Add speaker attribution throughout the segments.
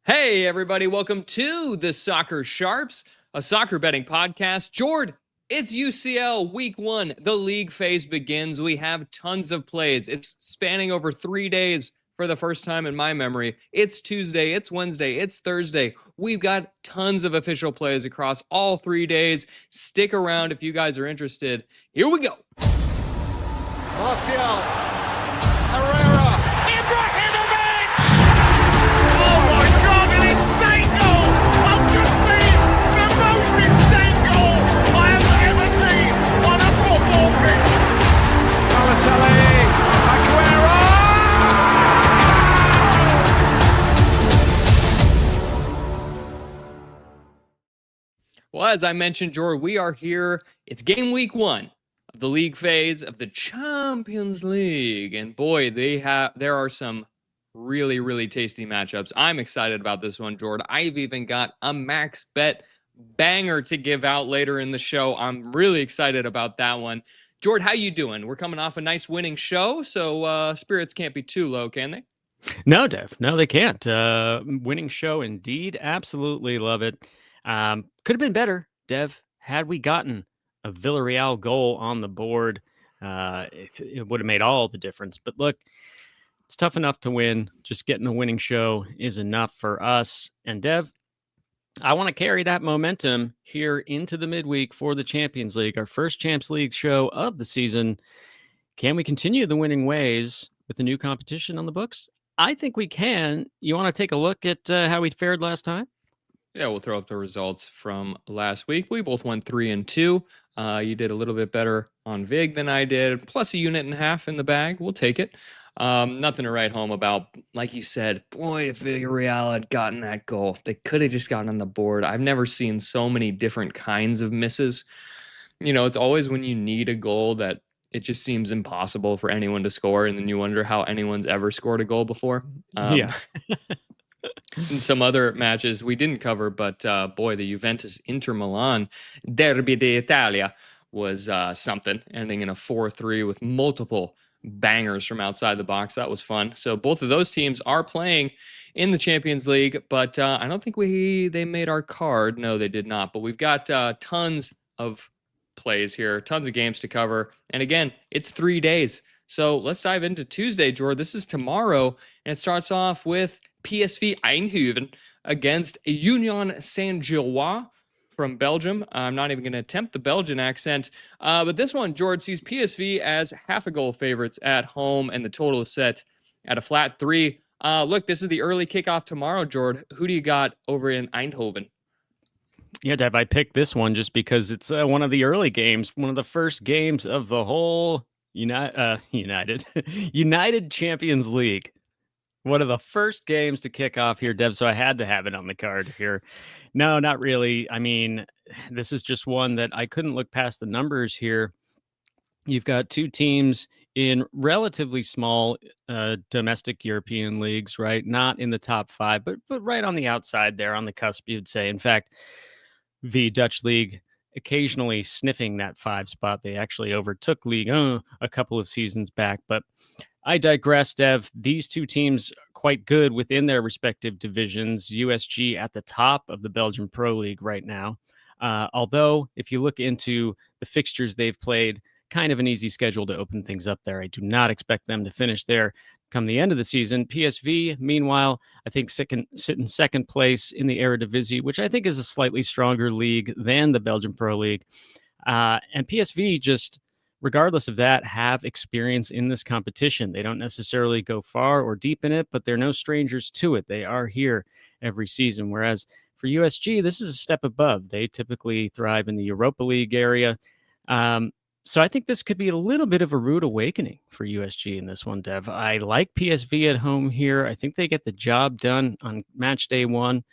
Speaker 1: Hey, everybody, welcome to the Soccer Sharps, a soccer betting podcast. Jord, it's UCL week one. The league phase begins. We have tons of plays. It's spanning over 3 days for the first time in my memory. It's Tuesday, it's Wednesday, it's Thursday. We've got tons of official plays across all 3 days. Stick around if you guys are interested. Here we go.
Speaker 2: Martial, Herrera, Ibrahimovic! Oh my God, an insane goal! I've just seen the most insane goal I have ever seen on a football pitch. Balotelli, Aguero!
Speaker 1: Well, as I mentioned, Jord, we are here. It's game week one of the league phase of the Champions League. And boy, there are some really, really tasty matchups. I'm excited about this one, Jord. I've even got a max bet banger to give out later in the show. I'm really excited about that one. Jord, how you doing? We're coming off a nice winning show, so spirits can't be too low, can they?
Speaker 3: No, Dev. No, they can't. Winning show indeed. Absolutely love it. Could have been better, Dev, had we gotten a Villarreal goal on the board. It would have made all the difference. But look, it's tough enough to win. Just getting the winning show is enough for us. And Dev, I want to carry that momentum here into the midweek for the Champions League, our first Champs League show of the season. Can we continue the winning ways with the new competition on the books? I think we can. You want to take a look at how we fared last time?
Speaker 1: Yeah, we'll throw up the results from last week. We both went 3-2. You did a little bit better on Vig than I did, plus a unit and a half in the bag. We'll take it. Nothing to write home about. Like you said, boy, if Villarreal had gotten that goal, they could have just gotten on the board. I've never seen so many different kinds of misses. You know, it's always when you need a goal that it just seems impossible for anyone to score, and then you wonder how anyone's ever scored a goal before.
Speaker 3: Yeah.
Speaker 1: In some other matches we didn't cover, but boy, the Juventus Inter Milan Derby d'Italia was something, ending in a 4-3 with multiple bangers from outside the box. That was fun. So both of those teams are playing in the Champions League, but I don't think they made our card. No, they did not. But we've got tons of plays here, tons of games to cover. And again, it's 3 days. So let's dive into Tuesday, George. This is tomorrow, and it starts off with PSV Eindhoven against Union Saint-Gilloise from Belgium. I'm not even going to attempt the Belgian accent, but this one, George, sees PSV as half a goal favorites at home, and the total is set at a flat 3. Look, this is the early kickoff tomorrow, George. Who do you got over in Eindhoven?
Speaker 3: Yeah, Dev, I picked this one just because it's one of the early games, one of the first games of the whole United Champions League. One of the first games to kick off here, Dev, so I had to have it on the card here. No, not really. I mean, this is just one that I couldn't look past the numbers here. You've got two teams in relatively small domestic European leagues, right? Not in the top 5, but right on the outside there, on the cusp, you'd say. In fact, the Dutch league occasionally sniffing that 5 spot. They actually overtook Ligue 1 a couple of seasons back, but I digress, Dev. These two teams quite good within their respective divisions. USG at the top of the Belgian Pro League right now. Although, if you look into the fixtures they've played, kind of an easy schedule to open things up there. I do not expect them to finish there come the end of the season. PSV, meanwhile, I think sit in second place in the Eredivisie, which I think is a slightly stronger league than the Belgian Pro League. And PSV just, regardless of that, have experience in this competition. They don't necessarily go far or deep in it, but they're no strangers to it. They are here every season. Whereas for USG, this is a step above. They typically thrive in the Europa League area. So I think this could be a little bit of a rude awakening for USG in this one, Dev. I like PSV at home here. I think they get the job done on match day 1.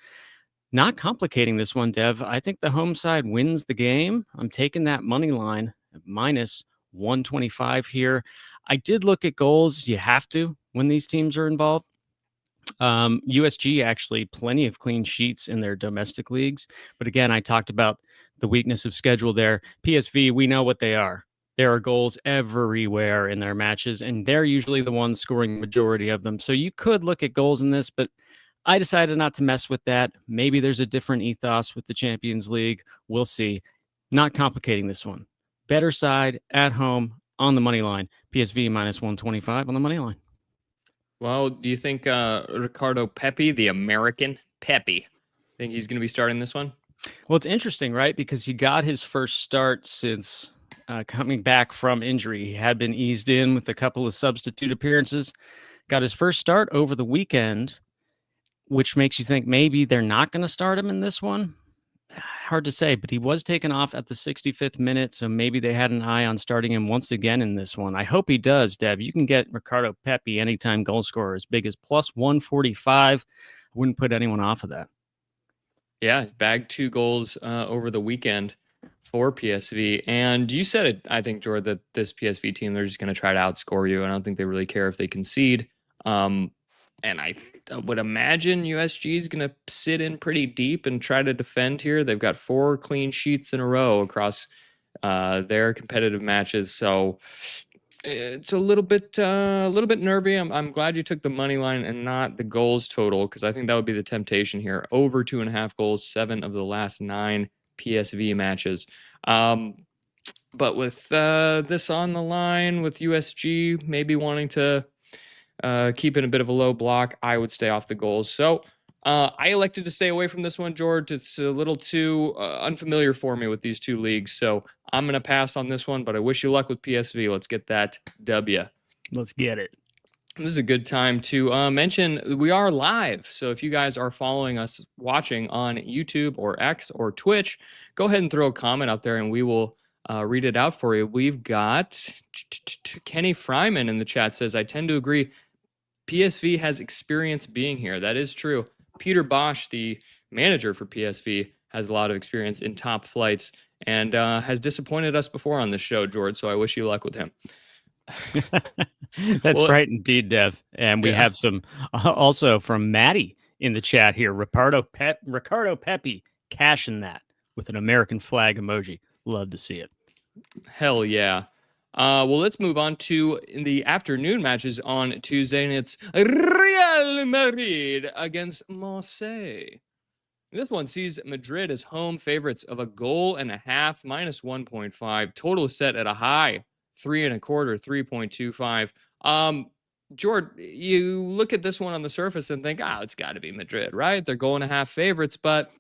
Speaker 3: Not complicating this one, Dev. I think the home side wins the game. I'm taking that money line at minus 125 here. I did look at goals. You have to when these teams are involved. USG actually plenty of clean sheets in their domestic leagues. But again, I talked about the weakness of schedule there. PSV, we know what they are. There are goals everywhere in their matches, and they're usually the ones scoring the majority of them. So you could look at goals in this, but I decided not to mess with that. Maybe there's a different ethos with the Champions League. We'll see. Not complicating this one. Better side at home on the money line. PSV minus 125 on the money line.
Speaker 1: Well, do you think Ricardo Pepi, the American Pepi, think he's going to be starting this one?
Speaker 3: Well, it's interesting, right? Because he got his first start since coming back from injury. He had been eased in with a couple of substitute appearances. Got his first start over the weekend, which makes you think maybe they're not going to start him in this one. Hard to say, but he was taken off at the 65th minute, so maybe they had an eye on starting him once again in this one. I hope he does, Dev. You can get Ricardo Pepi, anytime goal scorer, as big as plus 145. I wouldn't put anyone off of that.
Speaker 1: Yeah, bagged 2 goals over the weekend for PSV. And you said it, I think, Jordan, that this PSV team, they're just going to try to outscore you. I don't think they really care if they concede. And I would imagine USG is going to sit in pretty deep and try to defend here. They've got 4 clean sheets in a row across their competitive matches. So it's a little bit nervy. I'm glad you took the money line and not the goals total, because I think that would be the temptation here. Over 2.5 goals, 7 of the last 9 PSV matches. But with this on the line, with USG maybe wanting to keep in a bit of a low block, I would stay off the goals. So I elected to stay away from this one, George. It's a little too unfamiliar for me with these 2 leagues. So I'm going to pass on this one, but I wish you luck with PSV. Let's get that W.
Speaker 3: Let's get it.
Speaker 1: This is a good time to mention we are live. So if you guys are following us watching on YouTube or X or Twitch, go ahead and throw a comment up there and we will read it out for you. We've got Kenny Fryman in the chat says, I tend to agree. PSV has experience being here. That is true. Peter Bosch, the manager for PSV, has a lot of experience in top flights and has disappointed us before on this show, George. So I wish you luck with him.
Speaker 3: That's right, indeed, Dev. And we have some also from Maddie in the chat here. Ricardo Pepi cashing that with an American flag emoji. Love to see it.
Speaker 1: Hell yeah. Well, let's move on to the afternoon matches on Tuesday, and it's Real Madrid against Marseille. This one sees Madrid as home favorites of 1.5 goals, minus 1.5. Total is set at a high 3.25, 3.25. George, you look at this one on the surface and think, it's got to be Madrid, right? They're 1.5 favorites, but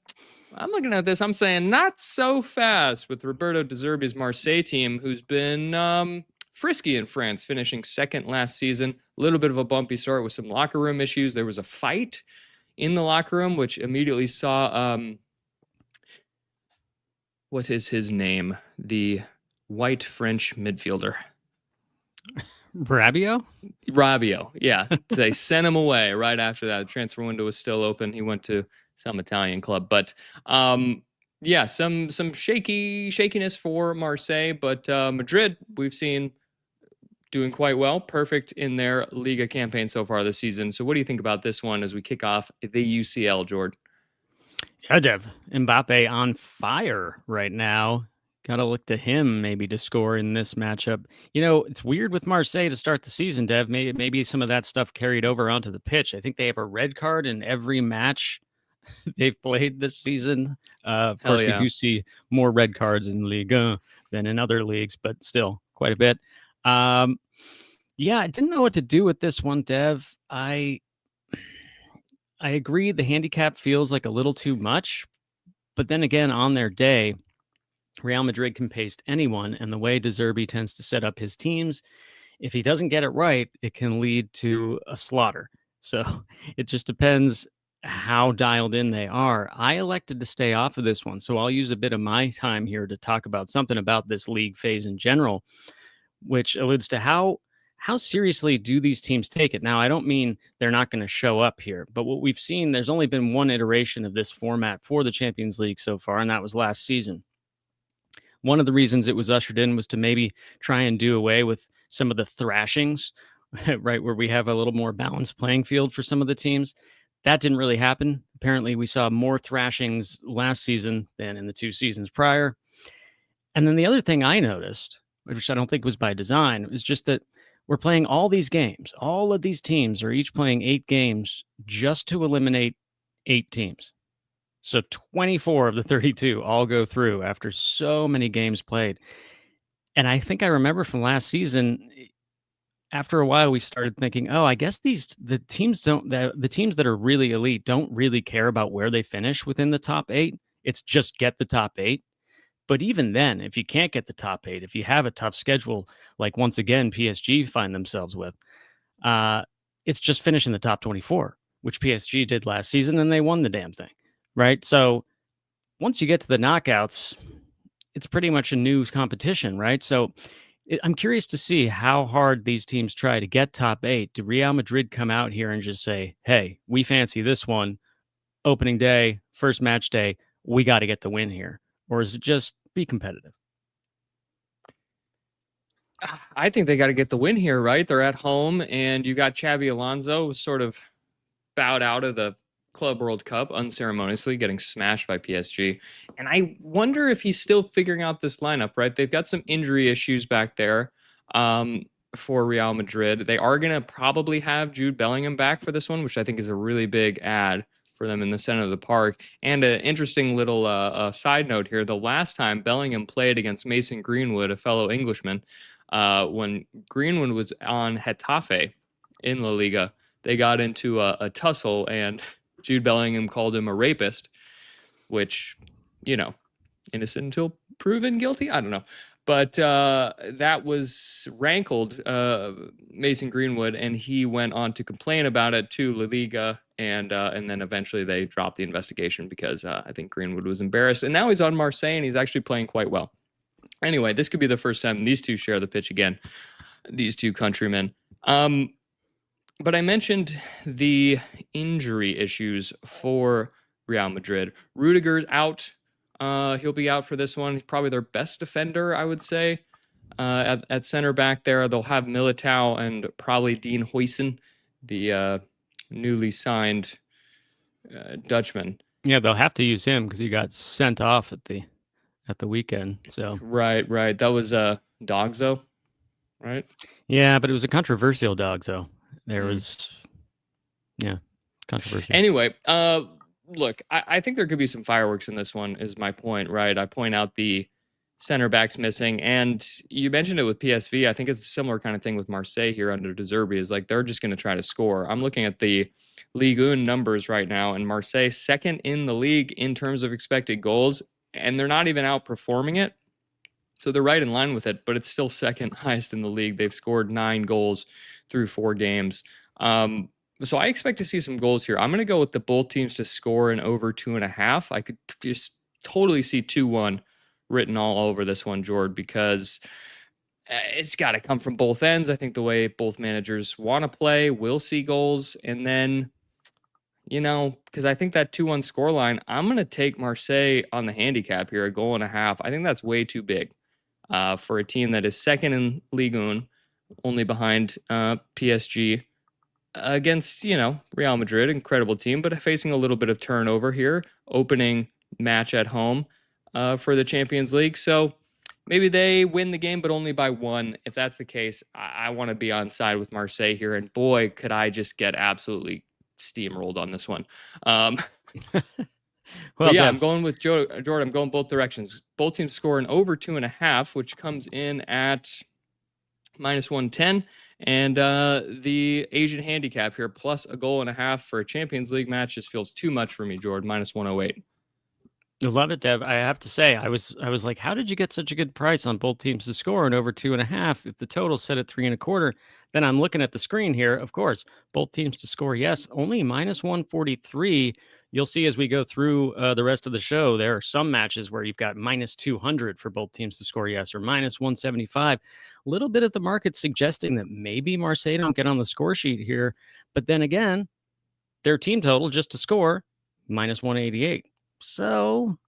Speaker 1: I'm looking at this, I'm saying not so fast with Roberto De Zerbi's Marseille team, who's been frisky in France, finishing second last season. A little bit of a bumpy start with some locker room issues. There was a fight in the locker room, which immediately saw, what is his name? The white French midfielder. Rabiot, yeah. They sent him away right after that. The transfer window was still open. He went to some Italian club. But some shakiness for Marseille. But Madrid, we've seen doing quite well. Perfect in their Liga campaign so far this season. So what do you think about this one as we kick off the UCL, Jordan?
Speaker 3: Yeah, Dev. Mbappe on fire right now. Got to look to him maybe to score in this matchup. You know, it's weird with Marseille to start the season, Dev. Maybe some of that stuff carried over onto the pitch. I think they have a red card in every match they've played this season. Of course, we do see more red cards in Ligue 1 than in other leagues, but still quite a bit. I didn't know what to do with this one, Dev. I agree the handicap feels like a little too much, but then again, on their day, Real Madrid can paste anyone, and the way De Zerbi tends to set up his teams, if he doesn't get it right, it can lead to a slaughter. So it just depends how dialed in they are. I elected to stay off of this one, so I'll use a bit of my time here to talk about something about this league phase in general, which alludes to how seriously do these teams take it. Now, I don't mean they're not going to show up here, but what we've seen, there's only been one iteration of this format for the Champions League so far, and that was last season. One of the reasons it was ushered in was to maybe try and do away with some of the thrashings, right, where we have a little more balanced playing field for some of the teams. That didn't really happen. Apparently, we saw more thrashings last season than in the 2 seasons prior. And then the other thing I noticed, which I don't think was by design, was just that We're playing all these games. All of these teams are each playing 8 games just to eliminate 8 teams. So 24 of the 32 all go through after so many games played. And I think I remember from last season, after a while, we started thinking, oh, I guess the teams the teams that are really elite don't really care about where they finish within the top 8. It's just get the top 8. But even then, if you can't get the top 8, if you have a tough schedule, like once again PSG find themselves with, it's just finish in the top 24, which PSG did last season, and they won the damn thing, right? So once you get to the knockouts, it's pretty much a new competition, right? So I'm curious to see how hard these teams try to get top 8. Do Real Madrid come out here and just say, hey, we fancy this one, opening day, first match day, we got to get the win here? Or is it just be competitive?
Speaker 1: I think they got to get the win here, right? They're at home, and you got Xabi Alonso sort of bowed out of the Club World Cup unceremoniously, getting smashed by PSG. And I wonder if he's still figuring out this lineup, right? They've got some injury issues back there for Real Madrid. They are going to probably have Jude Bellingham back for this one, which I think is a really big add for them in the center of the park. And an interesting little side note here, the last time Bellingham played against Mason Greenwood, a fellow Englishman, when Greenwood was on Getafe in La Liga, they got into a tussle, and Jude Bellingham called him a rapist, which, innocent until proven guilty. I don't know. But that was rankled Mason Greenwood, and he went on to complain about it to La Liga, and then eventually they dropped the investigation because I think Greenwood was embarrassed. And now he's on Marseille, and he's actually playing quite well. Anyway, this could be the first time these two share the pitch again, these two countrymen. But I mentioned the injury issues for Real Madrid. Rudiger's out. He'll be out for this one. He's probably their best defender, I would say. At center back there, they'll have Militao and probably Dean Huijsen, the newly signed Dutchman.
Speaker 3: Yeah, they'll have to use him because he got sent off at the weekend. So
Speaker 1: right. That was Dogzo, right?
Speaker 3: Yeah, but it was a controversial Dogzo. There was, controversy.
Speaker 1: Anyway, look, I think there could be some fireworks in this one, is my point, right? I point out the center backs missing, and you mentioned it with PSV. I think it's a similar kind of thing with Marseille here under De Zerbi, is like they're just going to try to score. I'm looking at the Ligue 1 numbers right now, and Marseille second in the league in terms of expected goals, and they're not even outperforming it. So they're right in line with it, but it's still second highest in the league. They've scored 9 goals through 4 games. So I expect to see some goals here. I'm going to go with the both teams to score in over 2.5. I could just totally see 2-1 written all over this one, Jord, because it's got to come from both ends. I think the way both managers want to play will see goals. And then, because I think that 2-1 scoreline, I'm going to take Marseille on the handicap here, 1.5 goals. I think that's way too big for a team that is second in Ligue 1, only behind PSG, against, Real Madrid, incredible team, but facing a little bit of turnover here, opening match at home for the Champions League. So maybe they win the game, but only by 1. If that's the case, I want to be on side with Marseille here. And boy, could I just get absolutely steamrolled on this one. Well, yeah, I'm going with Jordan. I'm going both directions. Both teams score an over 2.5, which comes in at -110. And the Asian handicap here, plus 1.5 goals for a Champions League match, just feels too much for me, Jordan. -108.
Speaker 3: I love it, Dev. I have to say, I was like, how did you get such a good price on both teams to score and over 2.5? If the total set at 3.25, then I'm looking at the screen here. Of course, both teams to score, yes, only -143. You'll see as we go through the rest of the show, there are some matches where you've got -200 for both teams to score, yes, or -175. A little bit of the market suggesting that maybe Marseille don't get on the score sheet here. But then again, their team total just to score, -188. So,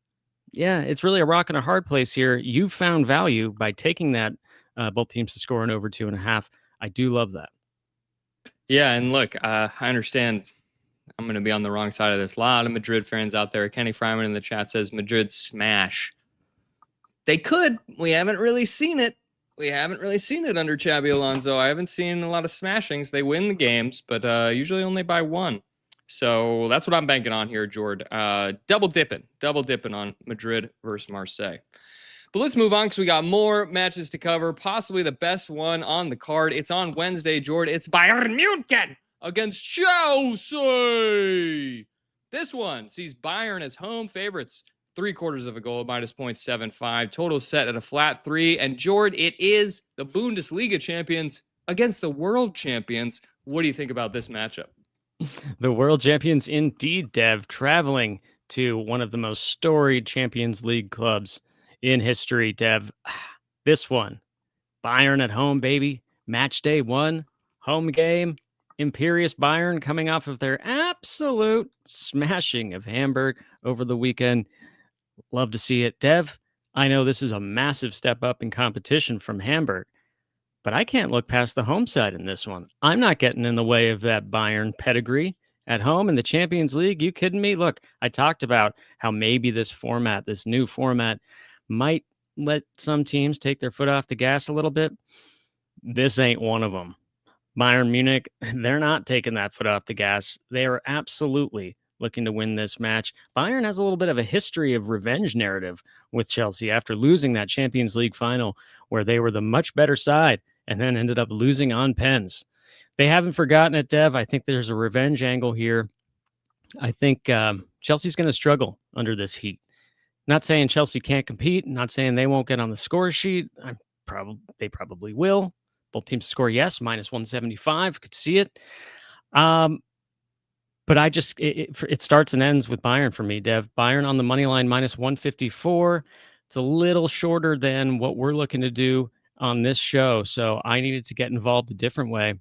Speaker 3: yeah, it's really a rock and a hard place here. You found value by taking that both teams to score in over 2.5. I do love that.
Speaker 1: Yeah, and look, I understand I'm going to be on the wrong side of this. A lot of Madrid fans out there. Kenny Fryman in the chat says Madrid smash. They could. We haven't really seen it. We haven't really seen it under Xabi Alonso. I haven't seen a lot of smashings. They win the games, but usually only by one. So that's what I'm banking on here, Jord. Double dipping on Madrid versus Marseille. But let's move on because we got more matches to cover. Possibly the best one on the card. It's on Wednesday, Jord. It's Bayern Munich against Chelsea. This one sees Bayern as home favorites. 3/4 of a goal, minus 0.75. Total set at a flat 3. And Jord, it is the Bundesliga champions against the world champions. What do you think about this matchup?
Speaker 3: The world champions indeed, Dev, traveling to one of the most storied Champions League clubs in history, Dev. This one, Bayern at home, baby. Match day 1, home game. Imperious Bayern coming off of their absolute smashing of Hamburg over the weekend. Love to see it. Dev, I know this is a massive step up in competition from Hamburg, but I can't look past the home side in this one. I'm not getting in the way of that Bayern pedigree at home in the Champions League. You kidding me? Look, I talked about how maybe this new format, might let some teams take their foot off the gas a little bit. This ain't one of them. Bayern Munich, they're not taking that foot off the gas. They are absolutely looking to win this match. Bayern has a little bit of a history of revenge narrative with Chelsea after losing that Champions League final where they were the much better side and then ended up losing on pens. They haven't forgotten it, Dev. I think there's a revenge angle here. I think Chelsea's going to struggle under this heat. Not saying Chelsea can't compete, not saying they won't get on the score sheet. They probably will. Both teams score yes, minus 175. Could see it. But it starts and ends with Bayern for me, Dev. Bayern on the money line, minus 154. It's a little shorter than what we're looking to do on this show, so I needed to get involved a different way.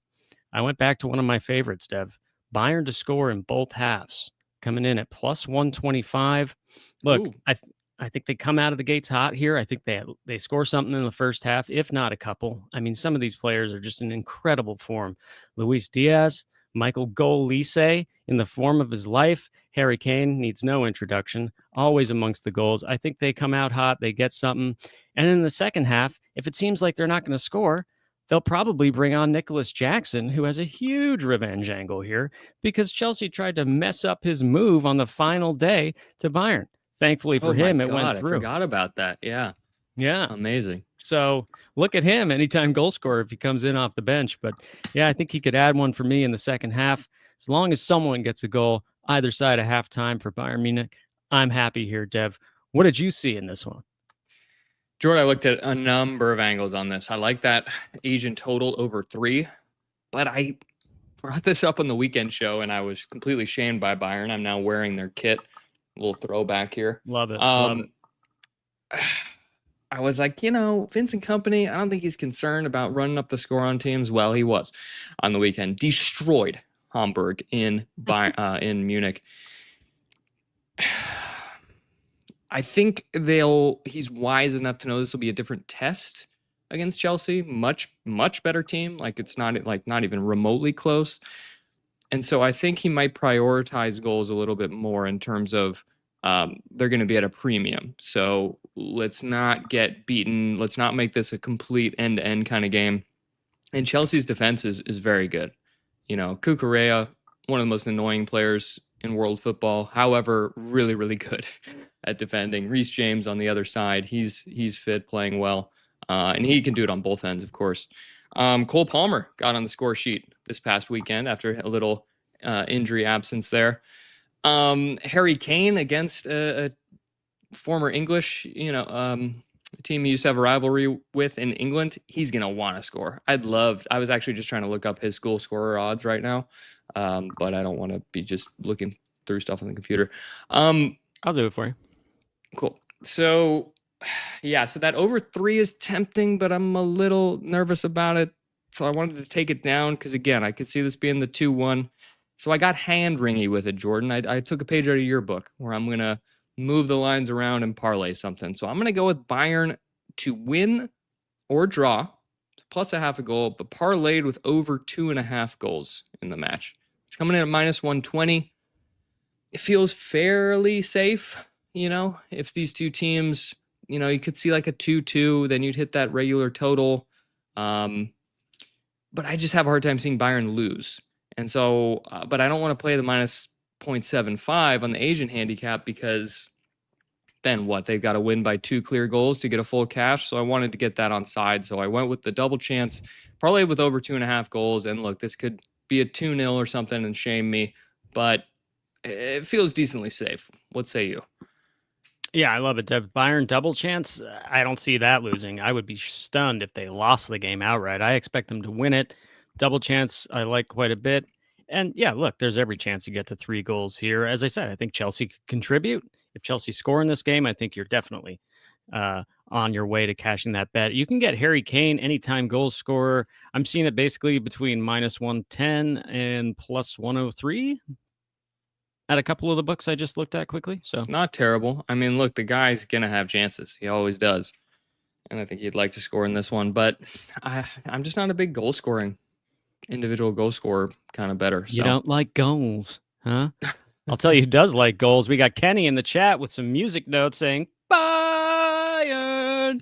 Speaker 3: I went back to one of my favorites, Dev. Bayern to score in both halves, coming in at plus 125. Look, I think they come out of the gates hot here. I think they score something in the first half, if not a couple. I mean, some of these players are just in incredible form. Luis Diaz, Michael Gilloise in the form of his life. Harry Kane needs no introduction, always amongst the goals. I think they come out hot, they get something. And in the second half, if it seems like they're not going to score, they'll probably bring on Nicholas Jackson, who has a huge revenge angle here because Chelsea tried to mess up his move on the final day to Bayern. Thankfully for him, it went through.
Speaker 1: I forgot about that. Yeah.
Speaker 3: Yeah.
Speaker 1: Amazing.
Speaker 3: So look at him, anytime goal scorer if he comes in off the bench. But yeah, I think he could add one for me in the second half. As long as someone gets a goal either side of halftime for Bayern Munich, I'm happy here, Dev. What did you see in this one?
Speaker 1: Jordan, I looked at a number of angles on this. I like that Asian total over 3, but I brought this up on the weekend show and I was completely shamed by Bayern. I'm now wearing their kit. A little throwback here.
Speaker 3: Love it. Love it.
Speaker 1: I was like, Vincent Kompany, I don't think he's concerned about running up the score on teams. Well, he was on the weekend. Destroyed Hamburg in Munich. I think he's wise enough to know this will be a different test against Chelsea. Much, much better team. Like it's not even remotely close. And so I think he might prioritize goals a little bit more in terms of they're going to be at a premium. So let's not get beaten. Let's not make this a complete end-to-end kind of game. And Chelsea's defense is very good. Cucurella, one of the most annoying players in world football. However, really, really good at defending. Reece James on the other side. He's fit, playing well. And he can do it on both ends, of course. Cole Palmer got on the score sheet this past weekend after a little injury absence there. Harry Kane against a former English, team he used to have a rivalry with in England. He's going to want to score. I was actually just trying to look up his goal scorer odds right now. But I don't want to be just looking through stuff on the computer.
Speaker 3: I'll do it for you.
Speaker 1: Cool. So yeah, so that over 3 is tempting, but I'm a little nervous about it. So I wanted to take it down because, again, I could see this being the 2-1. So I got hand-wringy with it, Jordan. I took a page out of your book where I'm going to move the lines around and parlay something. So I'm going to go with Bayern to win or draw, plus a half a goal, but parlayed with over 2.5 goals in the match. It's coming in at minus 120. It feels fairly safe, if these two teams, you could see like a 2-2, then you'd hit that regular total. But I just have a hard time seeing Bayern lose. And so, but I don't want to play the minus 0.75 on the Asian handicap because then what? They've got to win by 2 clear goals to get a full cash. So I wanted to get that on side. So I went with the double chance, probably with over 2.5 goals. And look, this could be a 2-0 or something and shame me, but it feels decently safe. What say you?
Speaker 3: Yeah, I love it. Bayern double chance. I don't see that losing. I would be stunned if they lost the game outright. I expect them to win it. Double chance, I like quite a bit. And yeah, look, there's every chance you get to 3 goals here. As I said, I think Chelsea could contribute. If Chelsea score in this game, I think you're definitely on your way to cashing that bet. You can get Harry Kane anytime goal scorer. I'm seeing it basically between minus 110 and plus 103 at a couple of the books I just looked at quickly. So
Speaker 1: not terrible. I mean, look, the guy's going to have chances. He always does. And I think he'd like to score in this one. But I'm just not a big goal scoring, individual goal scorer kind of better.
Speaker 3: You don't like goals, huh? I'll tell you who does like goals. We got Kenny in the chat with some music notes saying, Bayern.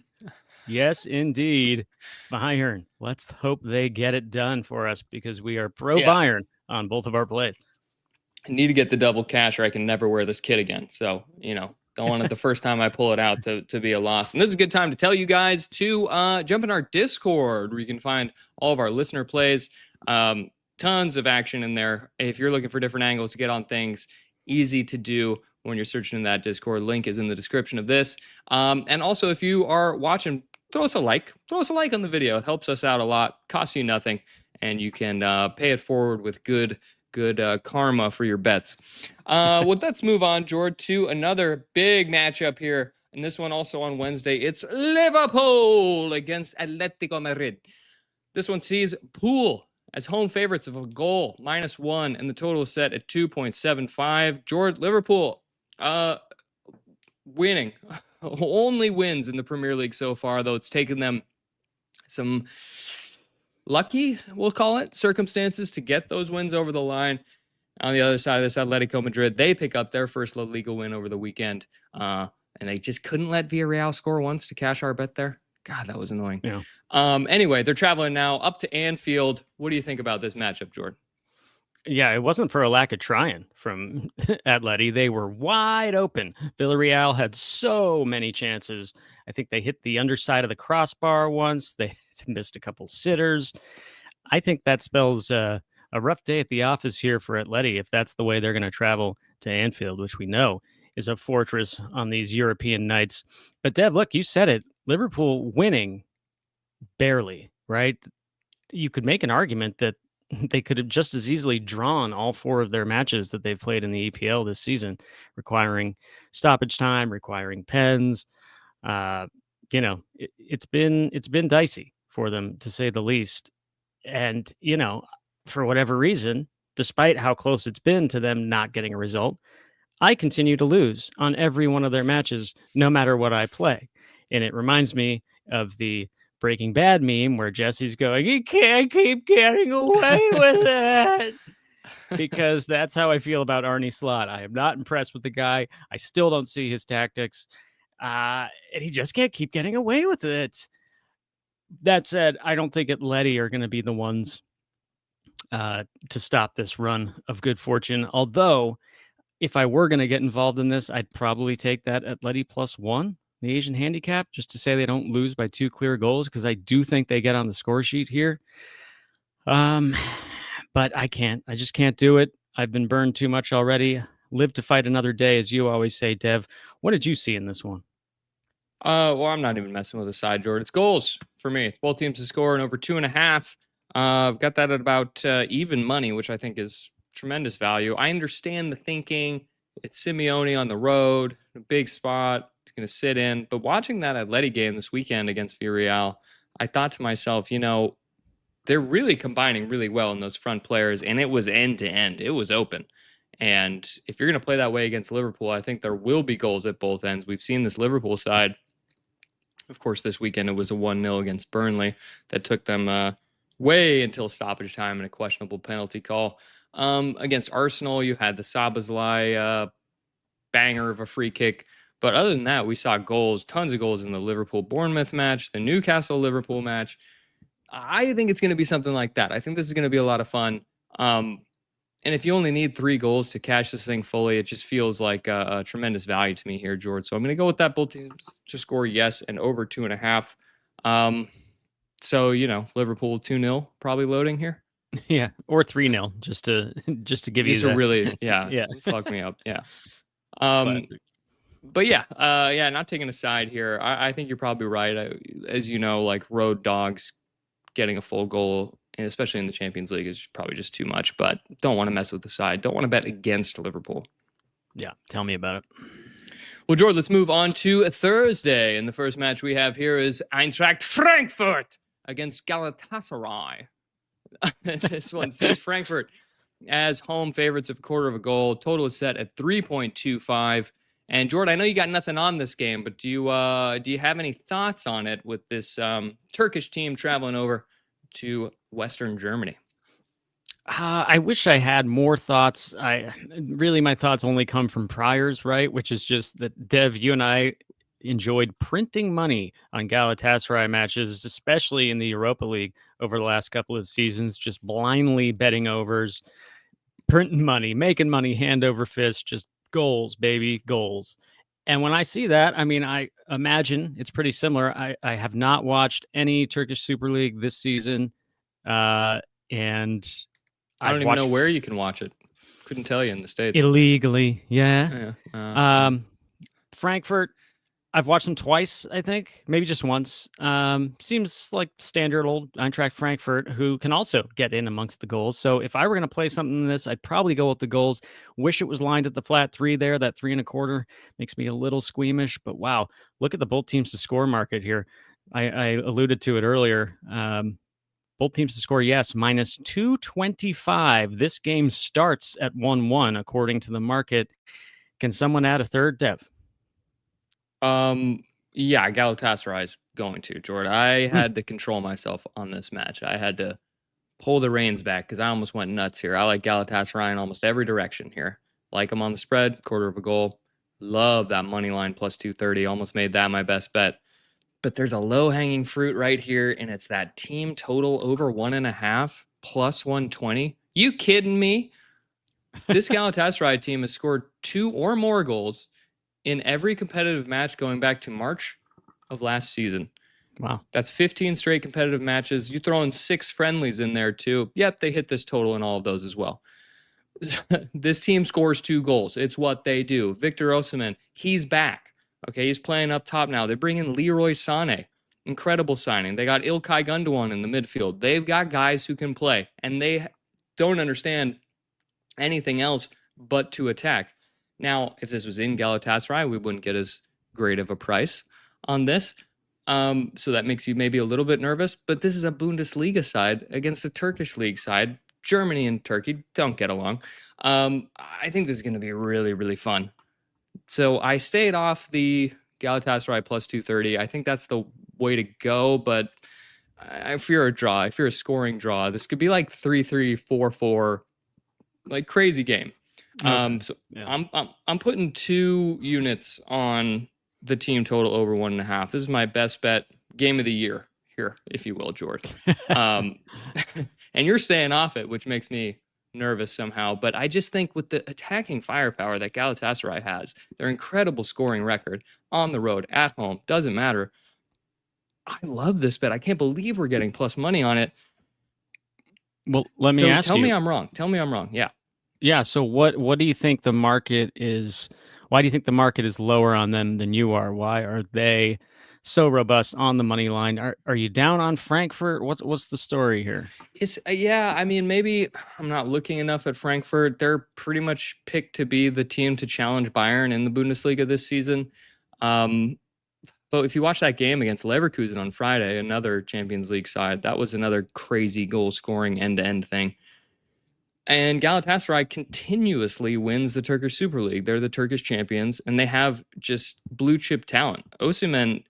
Speaker 3: Yes, indeed. Bayern. Let's hope they get it done for us because we are pro Bayern on both of our plays.
Speaker 1: I need to get the double cash or I can never wear this kit again. So, don't want it the first time I pull it out to be a loss. And this is a good time to tell you guys to jump in our Discord where you can find all of our listener plays. Tons of action in there. If you're looking for different angles to get on things, easy to do when you're searching in that Discord. Link is in the description of this. And also, if you are watching, throw us a like. Throw us a like on the video. It helps us out a lot. Costs you nothing. And you can pay it forward with good karma for your bets. Well, let's move on, Jord, to another big matchup here. And this one also on Wednesday. It's Liverpool against Atletico Madrid. This one sees Pool as home favorites of a goal, -1, and the total is set at 2.75. Jord, Liverpool winning. Only wins in the Premier League so far, though it's taken them some lucky, we'll call it, circumstances to get those wins over the line. On the other side of this, Atletico Madrid, they pick up their first La Liga win over the weekend, and they just couldn't let Villarreal score once to cash our bet there. God, that was annoying.
Speaker 3: Yeah.
Speaker 1: Anyway, they're traveling now up to Anfield. What do you think about this matchup, Jordan?
Speaker 3: Yeah, it wasn't for a lack of trying from Atleti. They were wide open. Villarreal had so many chances. I think they hit the underside of the crossbar once. They missed a couple sitters. I think that spells a rough day at the office here for Atleti if that's the way they're going to travel to Anfield, which we know is a fortress on these European nights. But Dev, look, you said it. Liverpool winning barely, right? You could make an argument that they could have just as easily drawn all 4 of their matches that they've played in the EPL this season, requiring stoppage time, requiring pens. It's been dicey for them, to say the least. And, for whatever reason, despite how close it's been to them not getting a result, I continue to lose on every one of their matches, no matter what I play. And it reminds me of the Breaking Bad meme where Jesse's going, he can't keep getting away with it. Because that's how I feel about Arne Slot. I am not impressed with the guy. I still don't see his tactics. And he just can't keep getting away with it. That said, I don't think Atleti are going to be the ones to stop this run of good fortune. Although, if I were going to get involved in this, I'd probably take that Atleti +1, the Asian handicap, just to say they don't lose by 2 clear goals, because I do think they get on the score sheet here. But I can't. I just can't do it. I've been burned too much already. Live to fight another day, as you always say, Dev. What did you see in this one?
Speaker 1: Well, I'm not even messing with the side, Jordan. It's goals for me. It's both teams to score in over 2.5. I've got that at about even money, which I think is tremendous value. I understand the thinking. It's Simeone on the road, a big spot. He's going to sit in. But watching that Atleti game this weekend against Villarreal, I thought to myself, they're really combining really well in those front players, and it was end to end. It was open. And if you're going to play that way against Liverpool, I think there will be goals at both ends. We've seen this Liverpool side. Of course, this weekend it was a 1-0 against Burnley that took them way until stoppage time and a questionable penalty call. Against Arsenal, you had the Szoboszlai banger of a free kick. But other than that, we saw goals, tons of goals in the Liverpool-Bournemouth match, the Newcastle-Liverpool match. I think it's going to be something like that. I think this is going to be a lot of fun. And if you only need 3 goals to cash this thing fully, it just feels like a tremendous value to me here, George. So I'm going to go with that. Both teams to score yes and over 2.5. So, Liverpool 2-0 probably loading here.
Speaker 3: Yeah, or 3-0 just to give you that.
Speaker 1: Really,
Speaker 3: Yeah.
Speaker 1: fuck me up. Yeah.
Speaker 3: Classic.
Speaker 1: But not taking a side here. I think you're probably right. As you know, like road dogs getting a full goal, especially in the Champions League, is probably just too much. But don't want to mess with the side. Don't want to bet against Liverpool.
Speaker 3: Yeah, tell me about it.
Speaker 1: Well, George, let's move on to Thursday. And the first match we have here is Eintracht Frankfurt against Galatasaray. This one sees Frankfurt as home favorites of a quarter of a goal. Total is set at 3.25. And Jordan, I know you got nothing on this game, but do you have any thoughts on it with this Turkish team traveling over to Western Germany?
Speaker 3: I wish I had more thoughts. My thoughts only come from priors, right? Which is just that Dev, you and I enjoyed printing money on Galatasaray matches, especially in the Europa League over the last couple of seasons, just blindly betting overs, printing money, making money hand over fist, just goals, baby, goals. And when I see that, I mean, I imagine it's pretty similar. I have not watched any Turkish Super League this season. And
Speaker 1: I don't even know where you can watch it. Couldn't tell you in the States.
Speaker 3: Illegally, yeah. Frankfurt, I've watched them twice, I think, maybe just once. Seems like standard old Eintracht Frankfurt, who can also get in amongst the goals. So if I were going to play something in this, I'd probably go with the goals. Wish it was lined at the flat 3 there. That 3.25 makes me a little squeamish. But wow, look at the both teams to score market here. I alluded to it earlier. Both teams to score yes, minus 225. This game starts at 1-1, according to the market. Can someone add a third, Dev?
Speaker 1: Yeah, Galatasaray is going to, Jordan. I had to control myself on this match. I had to pull the reins back because I almost went nuts here. I like Galatasaray in almost every direction here. Like them on the spread, quarter of a goal. Love that money line plus 230. Almost made that my best bet. But there's a low-hanging fruit right here, and it's that team total over 1.5 plus 120. You kidding me? This Galatasaray team has scored 2 or more goals in every competitive match going back to March of last season.
Speaker 3: Wow.
Speaker 1: That's 15 straight competitive matches. You throw in 6 friendlies in there too. Yep, they hit this total in all of those as well. This team scores 2 goals. It's what they do. Victor Osimhen, he's back. Okay, he's playing up top now. They bring in Leroy Sané. Incredible signing. They got İlkay Gundogan in the midfield. They've got guys who can play, and they don't understand anything else but to attack. Now, if this was in Galatasaray, we wouldn't get as great of a price on this. So that makes you maybe a little bit nervous. But this is a Bundesliga side against the Turkish league side. Germany and Turkey don't get along. I think this is going to be really, really fun. So I stayed off the Galatasaray plus 230. I think that's the way to go, but I fear a draw. I fear a scoring draw. This could be like 3-3, 4-4, like crazy game. So yeah. I'm putting 2 units on the team total over 1.5. This is my best bet game of the year here, if you will, George. And you're staying off it, which makes me nervous somehow. But I just think with the attacking firepower that Galatasaray has, their incredible scoring record on the road, at home, doesn't matter. I love this bet. I can't believe we're getting plus money on it.
Speaker 3: Well, let me ask you.
Speaker 1: Tell me I'm wrong. Tell me I'm wrong. Yeah.
Speaker 3: Yeah. So what do you think the market is? Why do you think the market is lower on them than you are? Why are they so robust on the money line? Are you down on Frankfurt? What's the story here?
Speaker 1: It's I mean, maybe I'm not looking enough at Frankfurt. They're pretty much picked to be the team to challenge Bayern in the Bundesliga this season. But if you watch that game against Leverkusen on Friday, another Champions League side, that was another crazy goal scoring end-to-end thing. And Galatasaray continuously wins the Turkish Super League. They're the Turkish champions, and they have just blue chip talent. Osimhen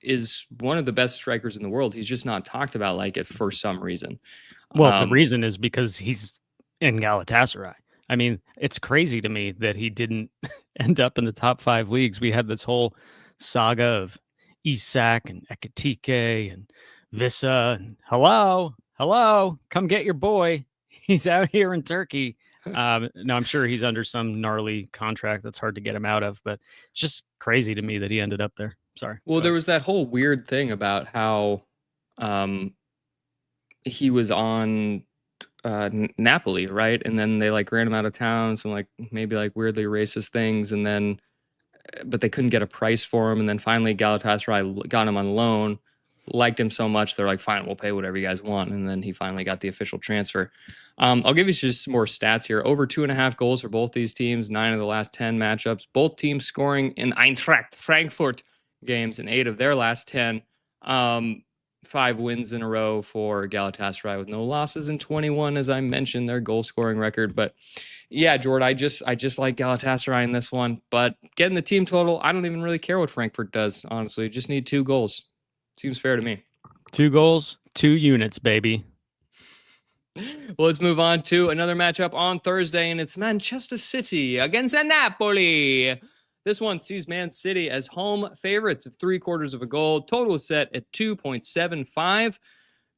Speaker 1: is one of the best strikers in the world. He's just not talked about like it for some reason.
Speaker 3: Well, the reason is because he's in Galatasaray. I mean, it's crazy to me that he didn't end up in the top 5 leagues. We had this whole saga of Isak and Ekitike and hello, come get your boy. He's out here in Turkey. No, I'm sure he's under some gnarly contract that's hard to get him out of, but it's just crazy to me that he ended up there. Sorry.
Speaker 1: Well, there was that whole weird thing about how he was on Napoli, right? And then they like ran him out of town, some like maybe like weirdly racist things, and then but they couldn't get a price for him, and then finally Galatasaray got him on loan, liked him so much they're like, fine, we'll pay whatever you guys want, and then he finally got the official transfer. I'll give you just some more stats here. Over 2.5 goals for both these teams, 9 of the last 10 matchups. Both teams scoring in Eintracht Frankfurt games in 8 of their last 10. 5 wins in a row for Galatasaray with no losses in 21, as I mentioned, their goal scoring record. But yeah, Jordan, I just like Galatasaray in this one. But getting the team total, I don't even really care what Frankfurt does, honestly. Just need 2 goals. Seems fair to me.
Speaker 3: 2 goals, 2 units, baby.
Speaker 1: Well, let's move on to another matchup on Thursday, and it's Manchester City against Napoli. This one sees Man City as home favorites of 3/4 of a goal. Total is set at 2.75.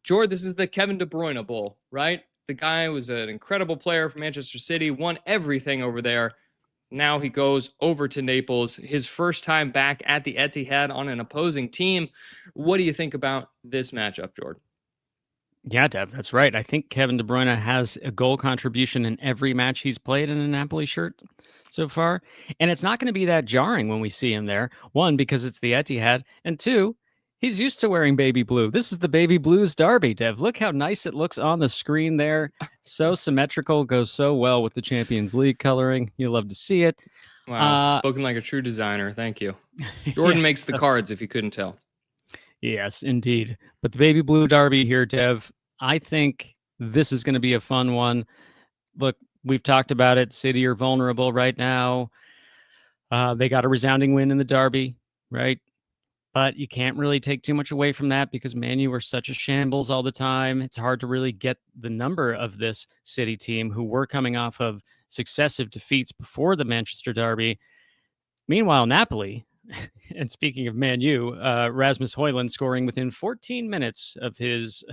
Speaker 1: George, this is the Kevin De Bruyne Bowl, right? The guy was an incredible player for Manchester City, won everything over there. Now he goes over to Naples, his first time back at the Etihad on an opposing team. What do you think about this matchup, Jordan?
Speaker 3: Yeah, Dev, that's right. I think Kevin De Bruyne has a goal contribution in every match he's played in a Napoli shirt so far. And it's not going to be that jarring when we see him there. 1, because it's the Etihad. And 2, he's used to wearing baby blue. This is the baby blues derby, Dev. Look how nice it looks on the screen there. So symmetrical, goes so well with the Champions League coloring. You love to see it.
Speaker 1: Wow, spoken like a true designer. Thank you. Jordan makes the cards, if you couldn't tell.
Speaker 3: Yes, indeed. But the baby blue derby here, Dev, I think this is going to be a fun one. Look, we've talked about it. City are vulnerable right now. They got a resounding win in the derby, right? But you can't really take too much away from that because Man U are such a shambles all the time. It's hard to really get the number of this City team who were coming off of successive defeats before the Manchester derby. Meanwhile, Napoli, and speaking of Man U, Rasmus Højlund scoring within 14 minutes of his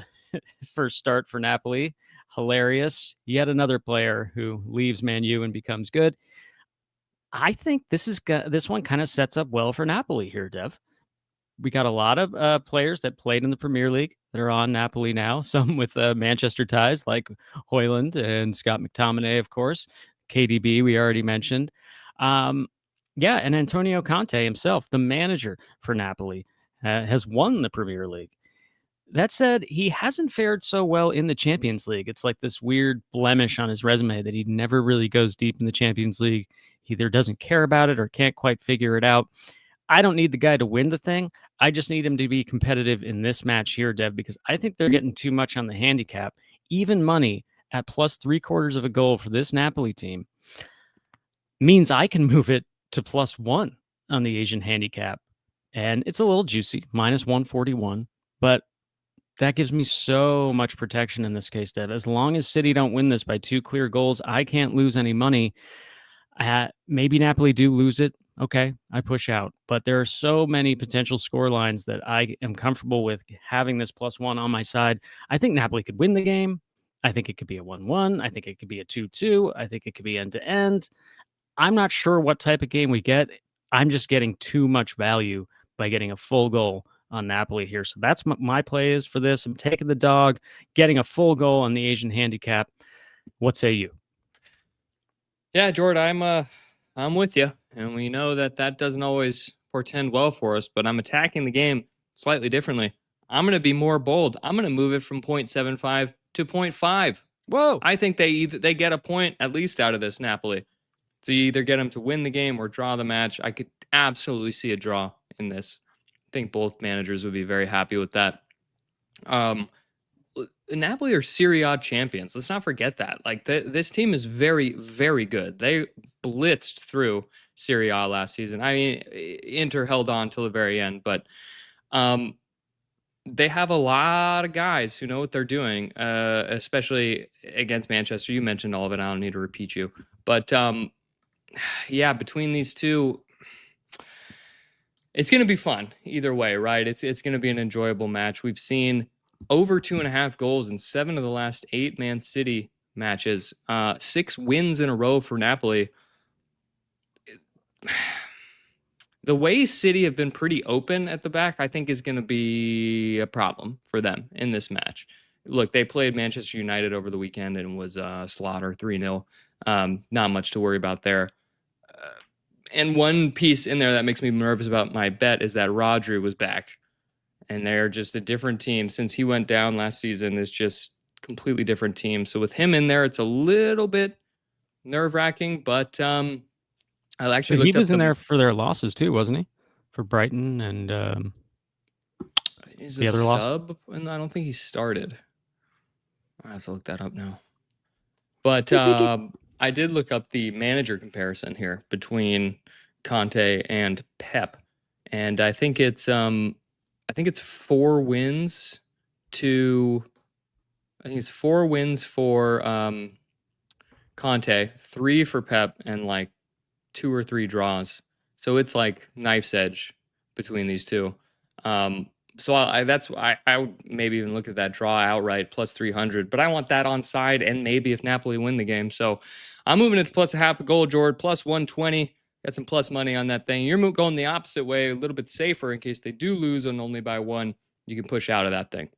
Speaker 3: first start for Napoli. Hilarious. Yet another player who leaves Man U and becomes good. I think this one kind of sets up well for Napoli here, Dev. We got a lot of players that played in the Premier League that are on Napoli now, some with Manchester ties like Højlund and Scott McTominay, of course. KDB, we already mentioned. Yeah, and Antonio Conte himself, the manager for Napoli, has won the Premier League. That said, he hasn't fared so well in the Champions League. It's like this weird blemish on his resume that he never really goes deep in the Champions League. He either doesn't care about it or can't quite figure it out. I don't need the guy to win the thing. I just need him to be competitive in this match here, Dev, because I think they're getting too much on the handicap. Even money at plus 3/4 of a goal for this Napoli team means I can move it to +1 on the Asian handicap. And it's a little juicy, -141. But that gives me so much protection in this case, Dev. As long as City don't win this by 2 clear goals, I can't lose any money. Maybe Napoli do lose it. Okay, I push out. But there are so many potential score lines that I am comfortable with having this +1 on my side. I think Napoli could win the game. I think it could be a 1-1. I think it could be a 2-2. I think it could be end-to-end. I'm not sure what type of game we get. I'm just getting too much value by getting a full goal on Napoli here. So that's my play is for this. I'm taking the dog, getting a full goal on the Asian handicap. What say you?
Speaker 1: Yeah, Jordan, I'm with you. And we know that doesn't always portend well for us, but I'm attacking the game slightly differently. I'm going to be more bold. I'm going to move it from 0.75 to 0.5.
Speaker 3: Whoa.
Speaker 1: I think they get a point at least out of this, Napoli. So you either get them to win the game or draw the match. I could absolutely see a draw in this. I think both managers would be very happy with that. Napoli are Serie A champions. Let's not forget that. Like this team is very, very good. They blitzed through Serie A last season. I mean, Inter held on till the very end, but they have a lot of guys who know what they're doing, especially against Manchester. You mentioned all of it. I don't need to repeat you. But yeah, between these two, It's going to be fun either way, right? It's going to be an enjoyable match. We've seen over 2.5 goals in 7 of the last 8 Man City matches. 6 wins in a row for Napoli. The way City have been pretty open at the back, I think is going to be a problem for them in this match. Look, they played Manchester United over the weekend and was slaughter 3-0. Not much to worry about there. And one piece in there that makes me nervous about my bet is that Rodri was back. And they're just a different team. Since he went down last season, it's just completely different team. So with him in there, it's a little bit nerve-wracking, but I actually
Speaker 3: he
Speaker 1: looked
Speaker 3: was
Speaker 1: up
Speaker 3: in there for their losses too, wasn't he? For Brighton and
Speaker 1: he's
Speaker 3: the
Speaker 1: a
Speaker 3: other loss?
Speaker 1: sub, and I don't think he started. I have to look that up now. But I did look up the manager comparison here between Conte and Pep, and I think it's 4 wins to. I think it's 4 wins for Conte, 3 for Pep, and like 2 or 3 draws. So it's like knife's edge between these two. So I would maybe even look at that draw outright plus 300, but I want that on side and maybe if Napoli win the game. So I'm moving it to plus a half a goal, Jordan, plus 120. Got some plus money on that thing. You're going the opposite way, a little bit safer in case they do lose and only by 1. You can push out of that thing.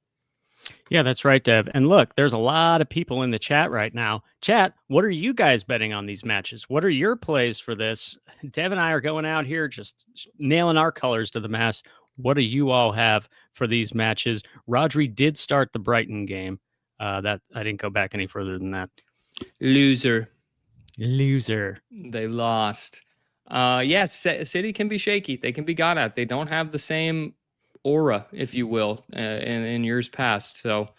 Speaker 3: Yeah, that's right, Dev. And look, there's a lot of people in the chat right now. Chat, what are you guys betting on these matches? What are your plays for this? Dev and I are going out here just nailing our colors to the mast. What do you all have for these matches? Rodri did start the Brighton game. That I didn't go back any further than that.
Speaker 1: Loser.
Speaker 3: They
Speaker 1: lost. City can be shaky. They can be got at. They don't have the same aura, if you will, in years past. So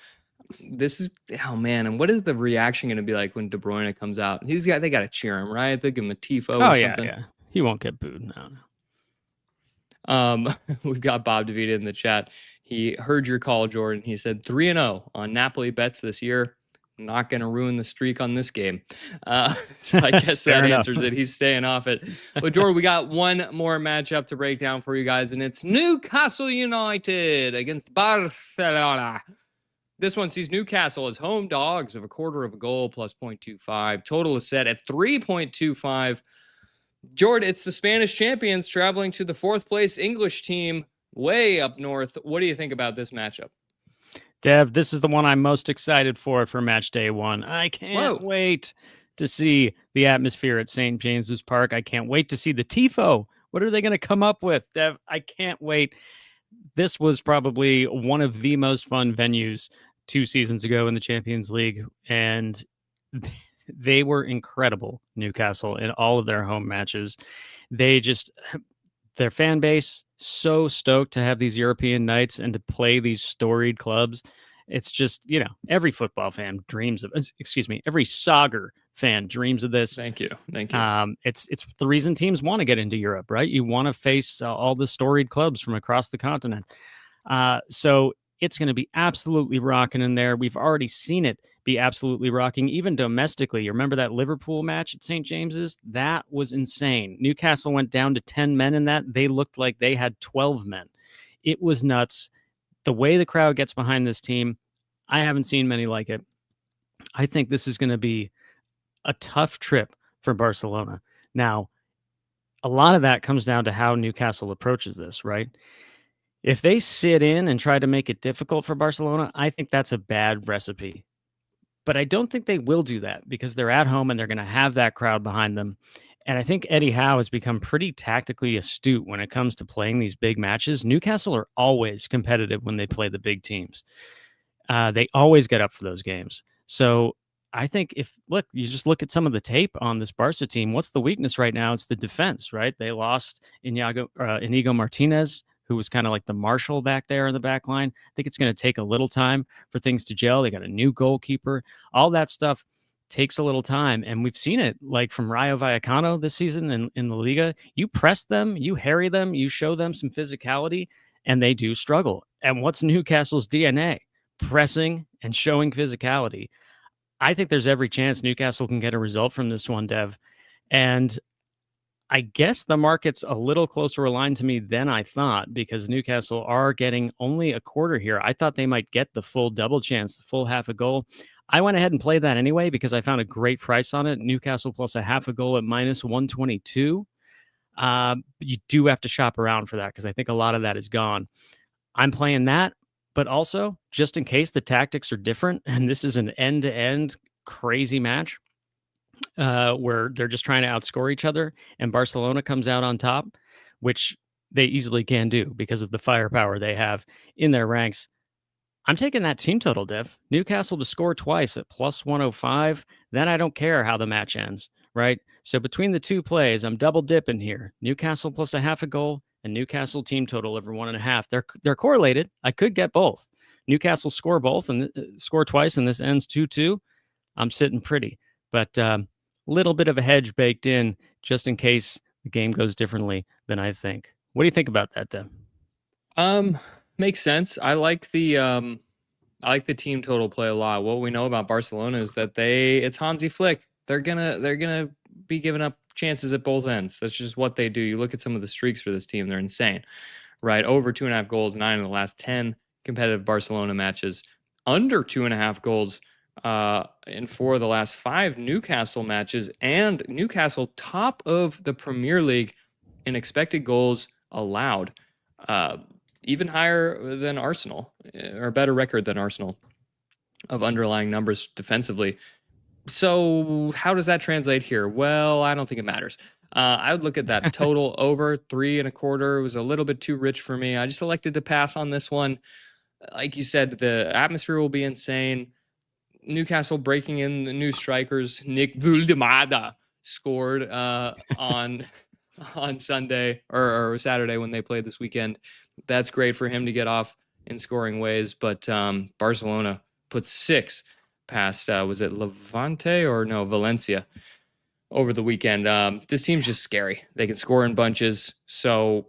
Speaker 1: this is, oh man, and what is the reaction going to be like when De Bruyne comes out? They got to cheer him, right? They give him a tifo or something.
Speaker 3: Yeah. He won't get booed. No.
Speaker 1: We've got Bob DeVita in the chat. He heard your call, Jordan. He said 3-0 on Napoli bets this year. Not going to ruin the streak on this game. So I guess that answers it. He's staying off it. But Jordan, we got one more matchup to break down for you guys, and it's Newcastle United against Barcelona. This one sees Newcastle as home dogs of 1/4 of a goal plus 0.25. Total is set at 3.25. Jordan, it's the Spanish champions traveling to the 4th place English team way up north. What do you think about this matchup?
Speaker 3: Dev, this is the one I'm most excited for match day 1. I can't wait to see the atmosphere at St. James's Park. I can't wait to see the tifo. What are they going to come up with, Dev? I can't wait. This was probably one of the most fun venues 2 seasons ago in the Champions League, and they were incredible, Newcastle, in all of their home matches. Their fan base, so stoked to have these European nights and to play these storied clubs. It's just, every football fan dreams of, every soccer fan dreams of this.
Speaker 1: Thank you.
Speaker 3: It's the reason teams want to get into Europe, right? You want to face all the storied clubs from across the continent. So it's going to be absolutely rocking in there. We've already seen it be absolutely rocking, even domestically. You remember that Liverpool match at St. James's? That was insane. Newcastle went down to 10 men in that. They looked like they had 12 men. It was nuts. The way the crowd gets behind this team, I haven't seen many like it. I think this is going to be a tough trip for Barcelona. Now, a lot of that comes down to how Newcastle approaches this, right? If they sit in and try to make it difficult for Barcelona, I think that's a bad recipe. But I don't think they will do that because they're at home and they're going to have that crowd behind them. And I think Eddie Howe has become pretty tactically astute when it comes to playing these big matches. Newcastle are always competitive when they play the big teams. They always get up for those games. So I think you just look at some of the tape on this Barca team, what's the weakness right now? It's the defense, right? They lost Inigo Martinez, who was kind of like the marshal back there in the back line. I think it's going to take a little time for things to gel. They got a new goalkeeper. All that stuff takes a little time. And we've seen it like from Rayo Vallecano this season in the Liga. You press them, you harry them, you show them some physicality, and they do struggle. And what's Newcastle's DNA? Pressing and showing physicality. I think there's every chance Newcastle can get a result from this one, Dev. And I guess the market's a little closer aligned to me than I thought because Newcastle are getting only a quarter here. I thought they might get the full double chance, the full half a goal. I went ahead and played that anyway because I found a great price on it. Newcastle plus a half a goal at minus 122. You do have to shop around for that because I think a lot of that is gone. I'm playing that, but also just in case the tactics are different and this is an end-to-end crazy match, where they're just trying to outscore each other and Barcelona comes out on top, which they easily can do because of the firepower they have in their ranks. I'm taking that team total, Dev. Newcastle to score twice at plus 105. Then I don't care how the match ends, right? So between the two plays, I'm double dipping here. Newcastle plus a half a goal and Newcastle team total over 1.5. They're correlated. I could get both. Newcastle score both and score twice, and this ends 2-2. I'm sitting pretty. But little bit of a hedge baked in just in case the game goes differently than I think. What do you think about that, Deb?
Speaker 1: Makes sense. I like the team total play a lot. What we know about Barcelona is that it's Hansi Flick. They're gonna be giving up chances at both ends. That's just what they do. You look at some of the streaks for this team; they're insane, right? Over 2.5 goals, 9 in the last 10 competitive Barcelona matches. Under 2.5 goals in 4 of the last 5 Newcastle matches, and Newcastle top of the Premier League in expected goals allowed. Even higher than Arsenal, or better record than Arsenal of underlying numbers defensively. So how does that translate here? Well, I don't think it matters. I would look at that total over 3.25. It was a little bit too rich for me. I just elected to pass on this one. Like you said, the atmosphere will be insane. Newcastle breaking in the new strikers. Nick Vuldemada scored on Sunday or Saturday when they played this weekend. That's great for him to get off in scoring ways. But Barcelona put 6 past, was it Levante or no, Valencia over the weekend. This team's just scary. They can score in bunches. So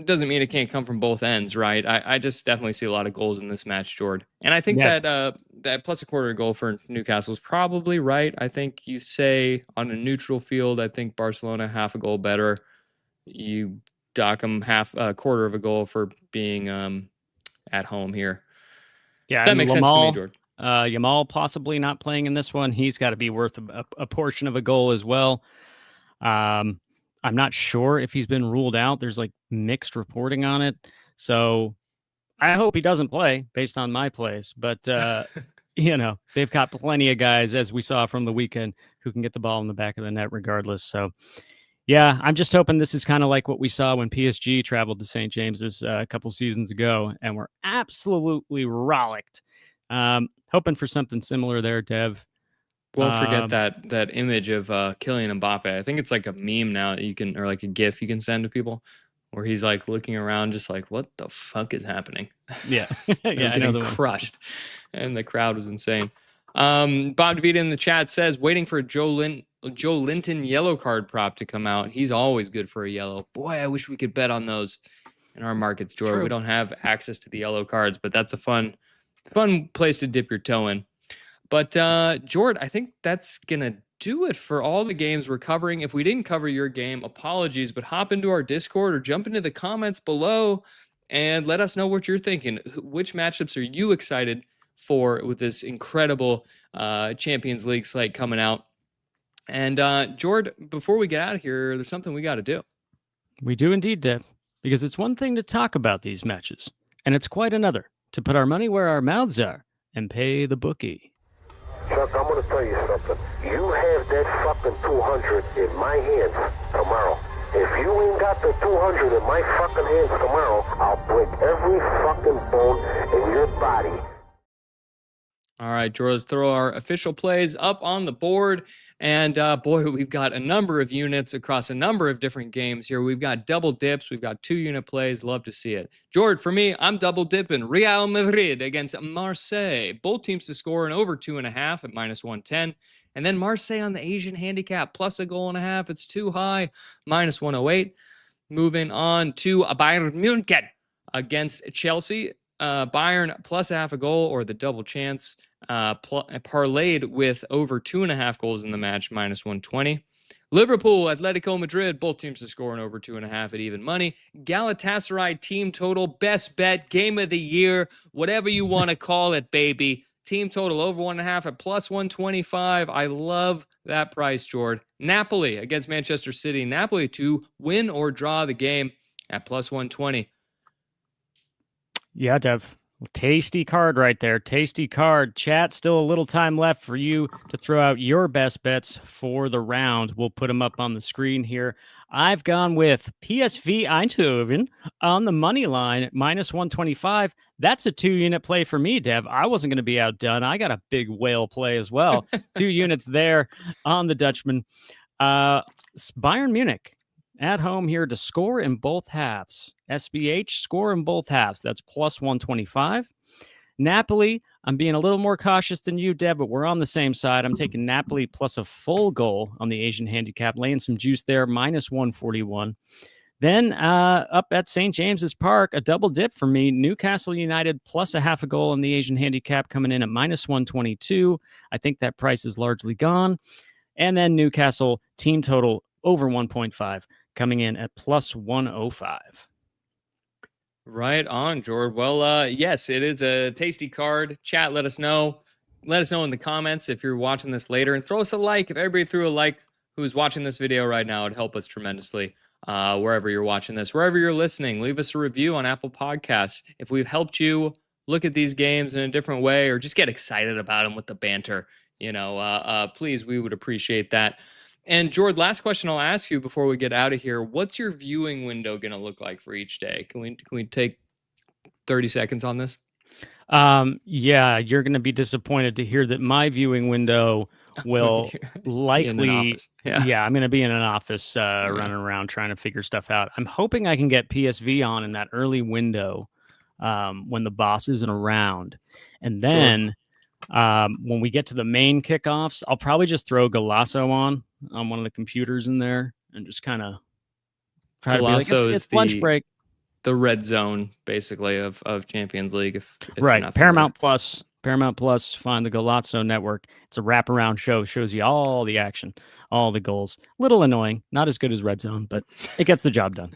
Speaker 1: doesn't mean it can't come from both ends, right? I just definitely see a lot of goals in this match, Jordan. And I think that plus a quarter goal for Newcastle is probably right. I think you say on a neutral field, I think Barcelona half a goal better. You dock them a quarter of a goal for being at home here.
Speaker 3: Yeah,
Speaker 1: that makes sense to me, Jordan.
Speaker 3: Yamal possibly not playing in this one. He's got to be worth a portion of a goal as well. I'm not sure if he's been ruled out. There's like mixed reporting on it. So I hope he doesn't play based on my plays. But, they've got plenty of guys, as we saw from the weekend, who can get the ball in the back of the net regardless. So, yeah, I'm just hoping this is kind of like what we saw when PSG traveled to St. James's a couple seasons ago and were absolutely rollicked. Hoping for something similar there, Dev.
Speaker 1: Won't forget that image of Kylian Mbappe. I think it's like a meme now that you can, or like a GIF you can send to people, where he's like looking around, just like, what the fuck is happening?
Speaker 3: Yeah,
Speaker 1: yeah, getting crushed, and the crowd was insane. Bob DeVita in the chat says waiting for Joe Linton yellow card prop to come out. He's always good for a yellow. Boy, I wish we could bet on those in our markets, George.
Speaker 3: True.
Speaker 1: We don't have access to the yellow cards, but that's a fun place to dip your toe in. But, Jord, I think that's going to do it for all the games we're covering. If we didn't cover your game, apologies, but hop into our Discord or jump into the comments below and let us know what you're thinking. Which matchups are you excited for with this incredible Champions League slate coming out? And, Jord, before we get out of here, there's something we got to do.
Speaker 3: We do indeed, Deb, because it's one thing to talk about these matches, and it's quite another to put our money where our mouths are and pay the bookie.
Speaker 4: Chuck, I'm going to tell you something. You have that fucking 200 in my hands tomorrow. If you ain't got the 200 in my fucking hands tomorrow, I'll break every fucking bone in your body.
Speaker 1: All right, George, let's throw our official plays up on the board. And boy, we've got a number of units across a number of different games here. We've got double dips. We've got 2-unit plays. Love to see it. George, for me, I'm double dipping Real Madrid against Marseille. Both teams to score in over 2.5 at minus 110. And then Marseille on the Asian handicap plus a goal and a half. It's too high, minus 108. Moving on to Bayern Munich against Chelsea. Bayern plus half a goal or the double chance. Parlayed with over 2.5 goals in the match, minus 120. Liverpool, Atletico Madrid, both teams to score over 2.5 at even money. Galatasaray team total, best bet, game of the year, whatever you want to call it, baby. Team total over 1.5 at plus 125. I love that price, Jord. Napoli against Manchester City. Napoli to win or draw the game at plus 120.
Speaker 3: Yeah, Dev. Tasty card right there. Tasty card. Chat, still a little time left for you to throw out your best bets for the round. We'll put them up on the screen here. I've gone with PSV Eindhoven on the money line, minus 125. That's a 2-unit play for me, Dev. I wasn't going to be outdone. I got a big whale play as well. 2 units there on the Dutchman. Bayern Munich at home here to score in both halves. SBH, score in both halves. That's plus 125. Napoli, I'm being a little more cautious than you, Deb, but we're on the same side. I'm taking Napoli plus a full goal on the Asian handicap, laying some juice there, minus 141. Then up at St. James's Park, a double dip for me. Newcastle United plus a half a goal on the Asian handicap coming in at minus 122. I think that price is largely gone. And then Newcastle team total over 1.5 coming in at plus 105.
Speaker 1: Right on, Jord. Well, yes, it is a tasty card. Chat, let us know. Let us know in the comments if you're watching this later, and throw us a like. If everybody threw a like who's watching this video right now, it'd help us tremendously. Wherever you're watching this, wherever you're listening, leave us a review on Apple Podcasts. If we've helped you look at these games in a different way, or just get excited about them with the banter, please, we would appreciate that. And Jord, last question I'll ask you before we get out of here. What's your viewing window going to look like for each day? Can we take 30 seconds on this?
Speaker 3: Yeah, you're going to be disappointed to hear that my viewing window will likely, yeah, I'm going to be in an office running around trying to figure stuff out. I'm hoping I can get PSV on in that early window when the boss isn't around. And then when we get to the main kickoffs, I'll probably just throw Golasso on one of the computers in there and just kind of try to be like, it's lunch break.
Speaker 1: The red zone, basically, of Champions League. If
Speaker 3: right, Paramount Plus, find the Golazo network. It's a wraparound show, shows you all the action, all the goals. Little annoying, not as good as Red Zone, but it gets the job done.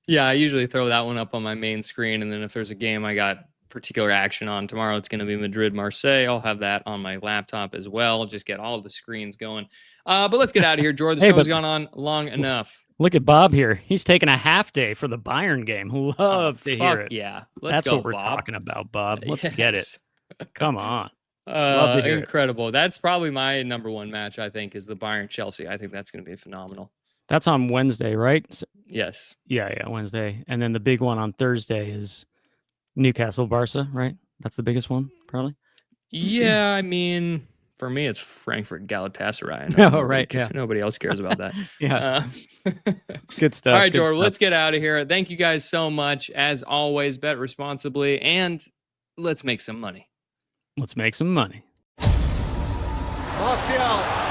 Speaker 1: Yeah, I usually throw that one up on my main screen, and then if there's a game I got particular action on tomorrow, it's going to be Madrid Marseille. I'll have that on my laptop as well. Just get all of the screens going. But let's get out of here, George. The show's gone on long enough.
Speaker 3: Look at Bob here. He's taking a half day for the Bayern game. Love to hear it.
Speaker 1: Yeah.
Speaker 3: That's what we're talking about, Bob. Let's get it. Come on. Love to hear
Speaker 1: incredible. That's probably my number one match, I think, is the Bayern Chelsea. I think that's going to be phenomenal.
Speaker 3: That's on Wednesday, right?
Speaker 1: Yes.
Speaker 3: Yeah, Wednesday. And then the big one on Thursday is Newcastle Barca, right? That's the biggest one, probably.
Speaker 1: Yeah, I mean, for me, it's Frankfurt Galatasaray.
Speaker 3: Right. Yeah.
Speaker 1: Nobody else cares about that.
Speaker 3: Yeah. Good stuff.
Speaker 1: All right, George, let's get out of here. Thank you guys so much. As always, bet responsibly, and let's make some money.
Speaker 3: Let's make some money.
Speaker 2: Martial.